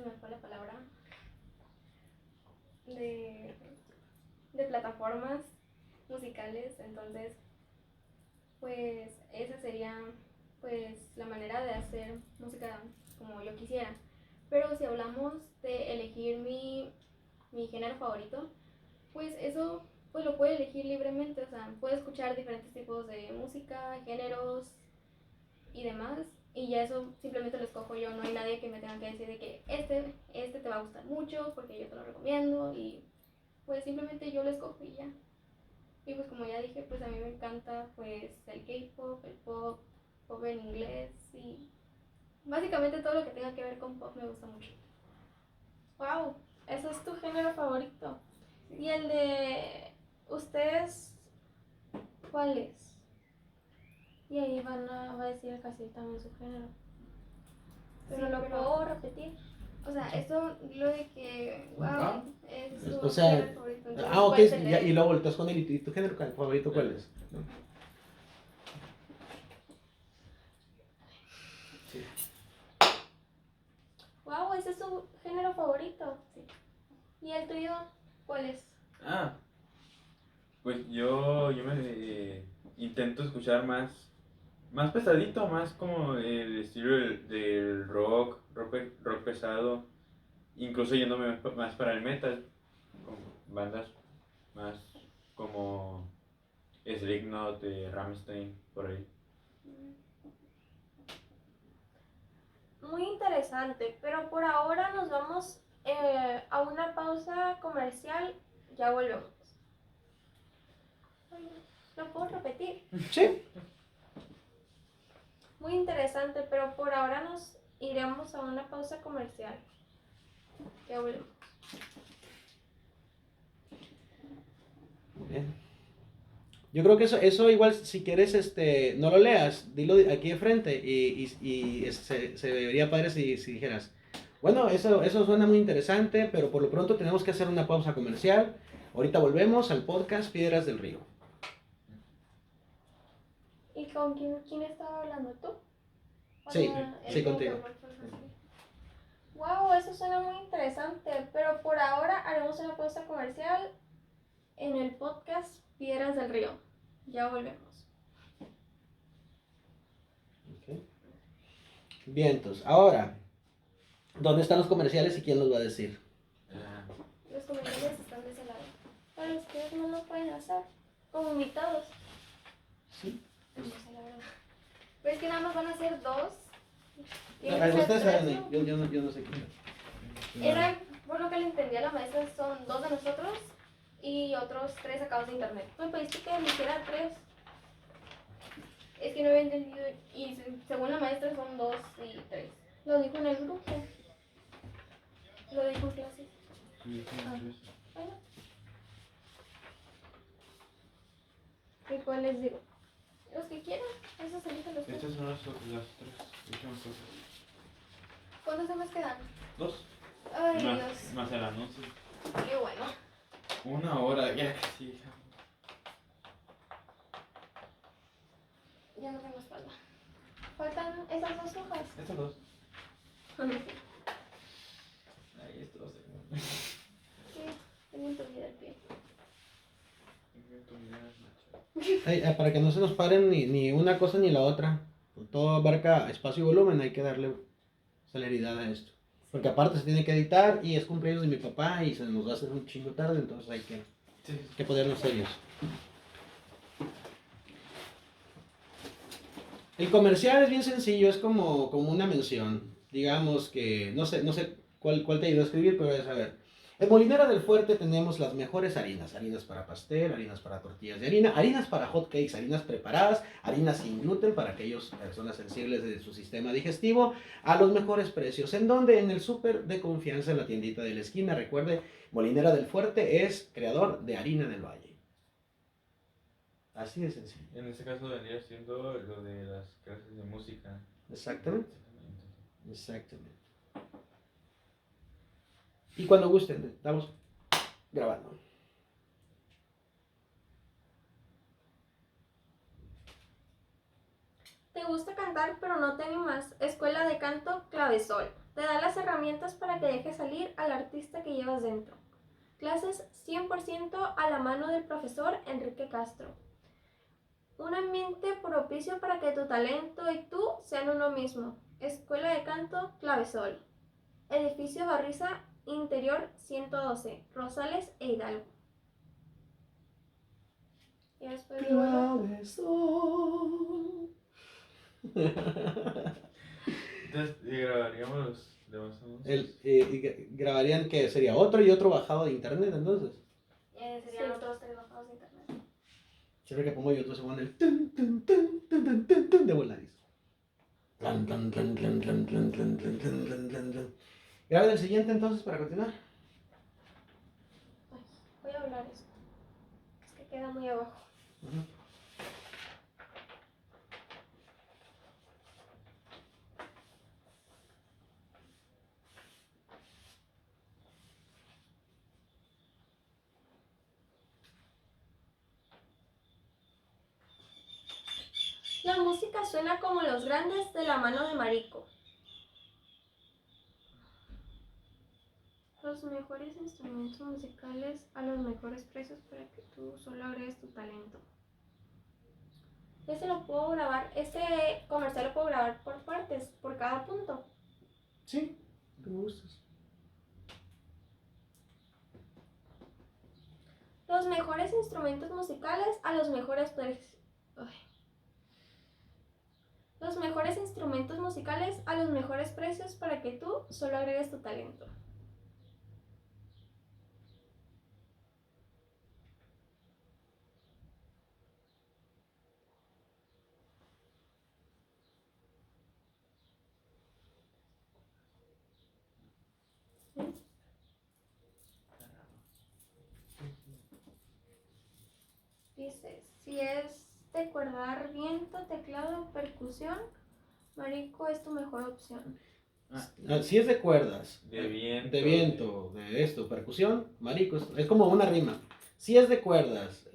me fue la palabra, de, de plataformas musicales. Entonces pues esa sería pues la manera de hacer música como yo quisiera. Pero si hablamos de elegir mi género favorito, pues eso pues lo puedo elegir libremente, o sea, puedo escuchar diferentes tipos de música, géneros y demás, y ya eso simplemente lo escojo yo, no hay nadie que me tenga que decir de que este te va a gustar mucho porque yo te lo recomiendo, y pues simplemente yo lo escojo y ya. Y pues como ya dije, pues a mí me encanta pues el K-pop, el pop, pop en inglés y básicamente todo lo que tenga que ver con pop me gusta mucho. ¡Wow! Ese es tu género favorito. ¿Y el de ustedes cuál es? Y ahí va a decir casi también su género. Pero Sí, lo puedo repetir. O sea, esto lo de que, wow, es su O sea, género favorito. Entonces ok, puede ya, tener- y luego volteas con él. ¿Y tu género favorito cuál es? ¿No? Sí. ¡Wow! Ese es su género favorito. Sí. ¿Y el tuyo cuál es? Pues yo me intento escuchar más pesadito, más como el estilo del rock pesado, incluso yéndome más para el metal, con bandas más como Slipknot, Rammstein, por ahí. Muy interesante, pero por ahora nos vamos a una pausa comercial. Ya volvemos. ¿Lo puedo repetir? Sí. Muy interesante, pero por ahora nos iremos a una pausa comercial. Ya volvemos. Muy bien. Yo creo que eso igual, si quieres, no lo leas, dilo aquí de frente y se vería padre si dijeras, bueno, eso suena muy interesante, pero por lo pronto tenemos que hacer una pausa comercial. Ahorita volvemos al podcast Piedras del Río. ¿Y con quién estaba hablando tú? Sí, Hola, sí, contigo. Wow, eso suena muy interesante, pero por ahora haremos una pausa comercial en el podcast Piedras del Río. Ya volvemos. Okay. Bien, entonces, ahora, ¿dónde están los comerciales y quién los va a decir? Los comerciales están de ese lado. Pero ustedes no lo pueden hacer como invitados. Sí. No sé, la verdad. Pero es que nada más van a ser dos. Tienen Ah, que ser ustedes tres, saben, ¿no? yo no sé quién. Era, por lo que le entendí a la maestra, son dos de nosotros y otros tres sacados de internet. Me pediste que eligiera 3. Es que no había entendido y según la maestra son 2 y 3. Lo dijo en el grupo. Lo dijo en clase. Bueno. ¿Y cuál les digo? Los que quieran, esos eligen los tres. Estas son las tres últimas cosas. ¿Cuántos temas quedan? 2. Ay, Dios. Más el anuncio. Qué bueno. 1 hora, ya casi. Ya no tengo espalda. Faltan esas 2 hojas. Estas 2. Ahí esto lo sé. Sí, tengo un tobillo del pie. Ay, para que no se nos paren ni una cosa ni la otra. todo abarca espacio y volumen, hay que darle celeridad a esto. Porque aparte se tiene que editar y es cumpleaños de mi papá y se nos va a hacer un chingo tarde, entonces hay que ponernos serios. El comercial es bien sencillo, es como una mención. Digamos que, no sé cuál te ayudó a escribir, pero es a ver. En Molinera del Fuerte tenemos las mejores harinas. Harinas para pastel, harinas para tortillas de harina, harinas para hot cakes, harinas preparadas, harinas sin gluten para aquellas personas sensibles de su sistema digestivo, a los mejores precios. ¿En dónde? En el súper de confianza, en la tiendita de la esquina. Recuerde, Molinera del Fuerte es creador de harina del Valle. Así de sencillo. En este caso vendría siendo lo de las clases de música. Exactamente. Exactamente. Y cuando gusten, estamos grabando. ¿Te gusta cantar pero no te animas? Escuela de Canto Clavesol. Te da las herramientas para que dejes salir al artista que llevas dentro. Clases 100% a la mano del profesor Enrique Castro. Un ambiente propicio para que tu talento y tú sean uno mismo. Escuela de Canto Clavesol. Edificio Barriza, Interior 112, Rosales e Hidalgo. Y después Entonces, ¿y grabaríamos los demás anuncios? Grabarían que sería otro y otro bajado de internet, entonces. Serían otros 3 bajados de internet. Siempre que pongo YouTube se pone el tun, tun, tun, tun, tun, tun, tun de Volaris. Graben el siguiente entonces para continuar. voy a hablar esto. Es que queda muy abajo. La música suena como los grandes de la mano de Marico. Los mejores instrumentos musicales a los mejores precios para que tú solo agregues tu talento. Este lo puedo grabar, este comercial lo puedo grabar por partes, por cada punto. Sí, como gustas. Los mejores instrumentos musicales a los mejores precios. Los mejores instrumentos musicales a los mejores precios para que tú solo agregues tu talento. Dice, si es de cuerdar, viento, teclado, percusión, Marico es tu mejor opción. Si es de cuerdas, De viento. de viento, de esto, percusión, marico, es como una rima. Si es de cuerdas,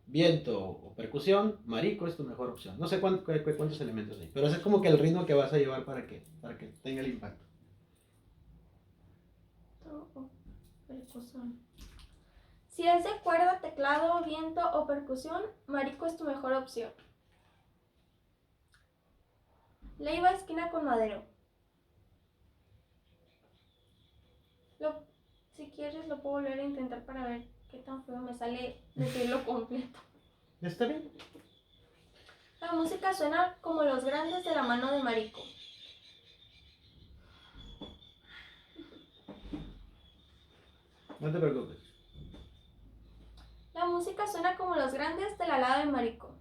viento o percusión, marico es tu mejor opción. No sé cuántos elementos hay, pero ese es como que el ritmo que vas a llevar para que tenga el impacto. Percusión. Si es de cuerda, teclado, viento o percusión, Marico es tu mejor opción. Leiva esquina con Madero. Si quieres lo puedo volver a intentar para ver qué tan feo me sale decirlo completo. ¿Está bien? La música suena como los grandes de la mano de Marico. No te preocupes. La música suena como los grandes de la lado de Marico.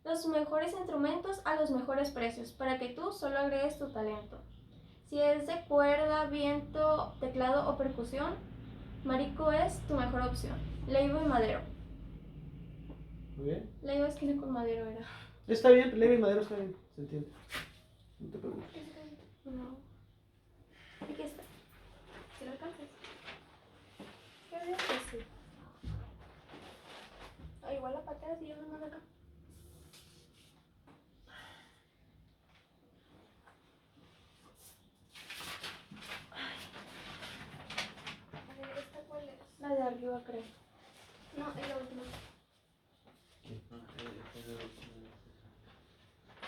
Los mejores instrumentos a los mejores precios, para que tú solo agregues tu talento. Si es de cuerda, viento, teclado o percusión, Marico es tu mejor opción. Leiva y Madero. Muy bien. Leiva esquina con Madero era. Está bien, leve y madero está bien, se entiende. No te preocupes. No. Aquí está. Si lo alcanzas. ¿Qué había que sí? Igual la patea si yo no mando acá. A ver, ¿esta cuál es? La de arriba, creo. No, es la última.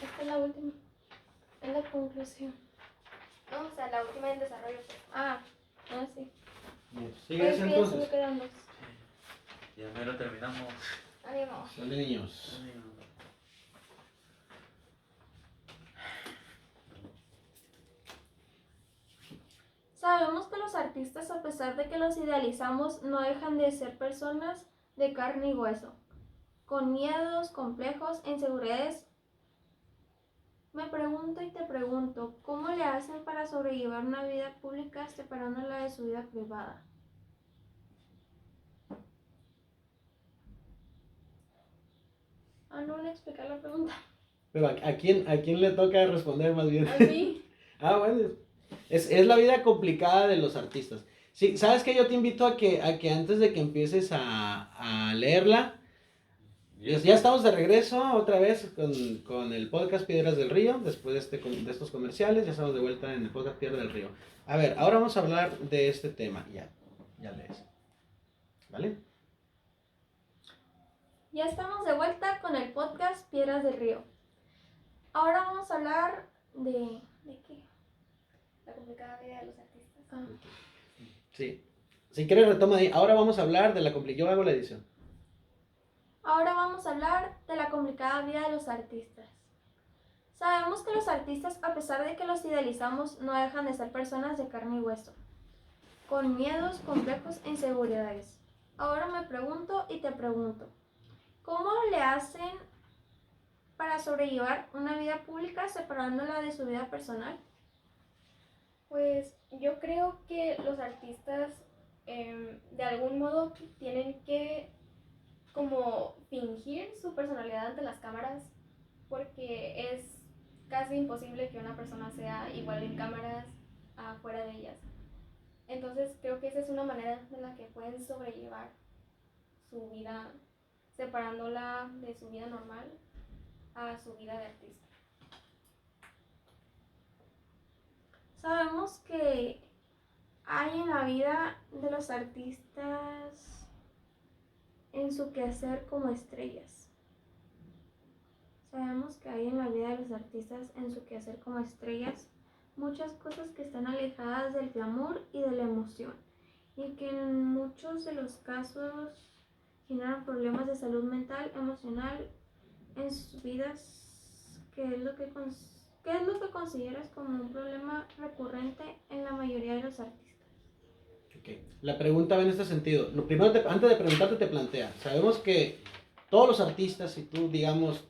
Esta es la la última. Es la conclusión. No, o sea, la última en desarrollo. Sí. Sigue Pues ese que entonces. solo quedan 2. Ya mero terminamos. Ánimo. Sale, niños. Sabemos que los artistas, a pesar de que los idealizamos, no dejan de ser personas de carne y hueso, con miedos, complejos e inseguridades. Me pregunto y te pregunto, ¿cómo le hacen para sobrellevar una vida pública separándola de su vida privada? No le explicar la pregunta. Pero ¿a quién le toca responder más bien? A mí. Bueno, es la vida complicada de los artistas. Sí, ¿sabes qué? Yo te invito a que antes de que empieces a leerla, ya estamos de regreso otra vez con el podcast Piedras del Río, después de estos comerciales, ya estamos de vuelta en el podcast Piedras del Río. A ver, ahora vamos a hablar de este tema, ya lees, ¿vale? Ya estamos de vuelta con el podcast Piedras del Río. Ahora vamos a hablar ¿de qué? La complicada vida de los artistas. Sí, si quieres retoma ahí, ahora vamos a hablar de yo hago la edición. Ahora vamos a hablar de la complicada vida de los artistas. Sabemos que los artistas, a pesar de que los idealizamos, no dejan de ser personas de carne y hueso, con miedos, complejos e inseguridades. Ahora me pregunto y te pregunto, ¿cómo le hacen para sobrellevar una vida pública separándola de su vida personal? Pues yo creo que los artistas de algún modo tienen que como fingir su personalidad ante las cámaras, porque es casi imposible que una persona sea igual en cámaras afuera de ellas. Entonces creo que esa es una manera en la que pueden sobrellevar su vida, separándola de su vida normal a su vida de artista. Sabemos que hay en la vida de los artistas en su quehacer como estrellas. Sabemos que hay en la vida de los artistas en su quehacer como estrellas muchas cosas que están alejadas del glamour y de la emoción, y que en muchos de los casos generan problemas de salud mental, emocional en sus vidas. ¿Qué es lo que consideras como un problema recurrente en la mayoría de los artistas? Okay. La pregunta va en este sentido. Lo primero, antes de preguntarte, te plantea. Sabemos que todos los artistas, si tú, digamos